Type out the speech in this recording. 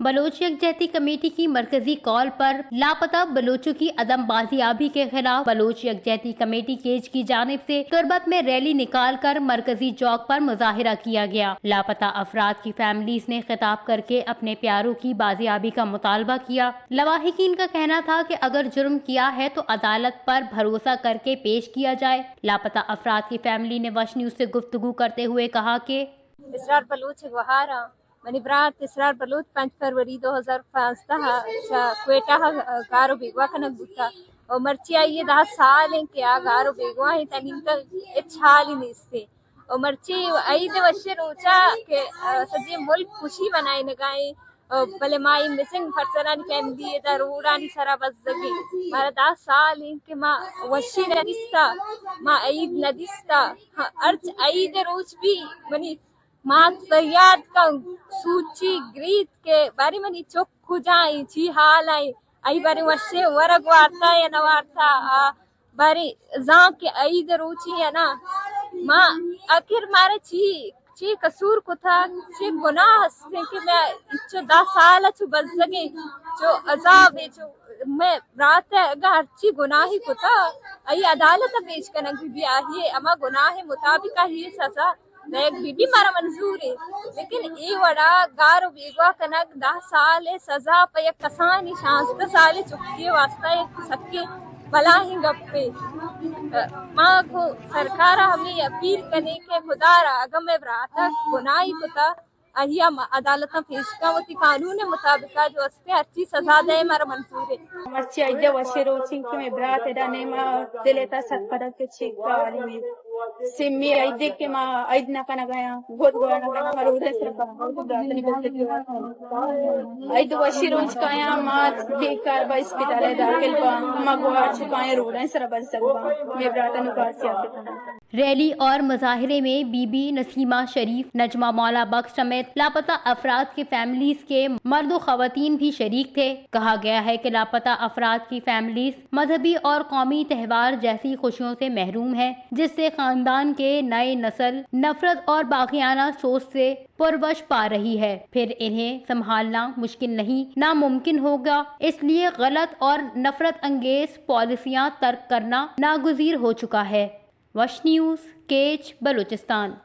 Bloch यकजहती committee की मरकजी call पर लापता बलोचों की अदम बाजियाबी के खिलाफ बलोच यकजहती कमेटी केज की जानिब से तुरबत में रैली निकालकर मरकजी चौक पर मुजाहिरा किया गया। लापता अफराद की फैमिलीज ने खिताब करके अपने प्यारों की बाजियाबी का मुतालबा किया। लवाहिकीन का कहना था कि अगर जुर्म किया है तो अदालत पर भरोसा करके पेश किया जाए। लापता अफराद की फैमिली ने वश न्यूज से गुफ्तगू करते हुए कहा कि इसरार बलूच वहारा मनी ब्रात इसरार बलूच 5 फरवरी 2015 क्वेटा गारो बेगवा कनक बुता और मर्ची आई 10 साल के आ गारो बेगवा ही तनिम तक इच्छाल ही निस्ते और मर्ची आई दे वशे रोचा के सजे मुल्क खुशी मनाई नगाई भले माई मिसिंग फरसरानी फैमिली दा रोडानी सरा बस जगे मारा 10 साल के मां वशी नदिस्ता मां ईद नदिस्ता अर्च ईद रोज भी मनी मात फरियाद का सूची ग्रीत के बारी मनी चुप खुजाई छी हाल आई बारी वशे वरग वार्ता या न वार्ता बारी जा के आई दरूची है ना माँ आखिर मारे छी कसूर को था छी गुनाह से कि मैं इच्छो 10 साल अच्छो बच सके जो अजाब है जो मैं रात है अगर ची गुनाही को था आई अदालत पेश करना भी आई अमा गुनाह मुताबिक ही सजा एक बीबी मारा मंजूर है लेकिन ये वड़ा गारो बेगवा कनक 10 साल सजा पे एक कसानी 5 साल चुकी वास्ता एक सके भला ही गप्पे माँ को सरकार हमें अपील करने के खुदारा अगम में ब्रातक गुनाही कुता अहिया अदालत पेश का वो कानून मुताबिक जो अस्ते अच्छी सजा दे मारा मंजूर है मर्ची आइजे वशिरो चिंकी में ब्रात एडा ने मा दिलेता सत्पदा के चिका वाली में सिम्मी आइजे के मा आइज ना कना गया गोद गोया ना कना मारो उधर से का ब्रात ने बोलते आइज वशिरो चिकाया मा बेकार बा अस्पताल है दाखिल बा मा गोया चिकाया रोड सर बस सकबा में ब्रात ने कासिया रैली और मुजाहिरे में बीबी नसीमा शरीफ, नजमा मौला बख्श समेत लापता अफराद की फैमिलीज के मर्द खवातीन भी शरीक थे। कहा गया है कि लापता अफराद की फैमिलीज मजहबी और कौमी त्यौहार जैसी खुशियों से महरूम है, जिससे खानदान के नए नस्ल नफरत और बागियाना सोच से पुरवश पा रही है। फिर इन्हें संभालना मुश्किल नहीं नामुमकिन होगा, इसलिए गलत और नफरत अंगेज पॉलिसियां तर्क करना नागुज़ीर हो चुका है। वश न्यूज़, केच, बलूचिस्तान।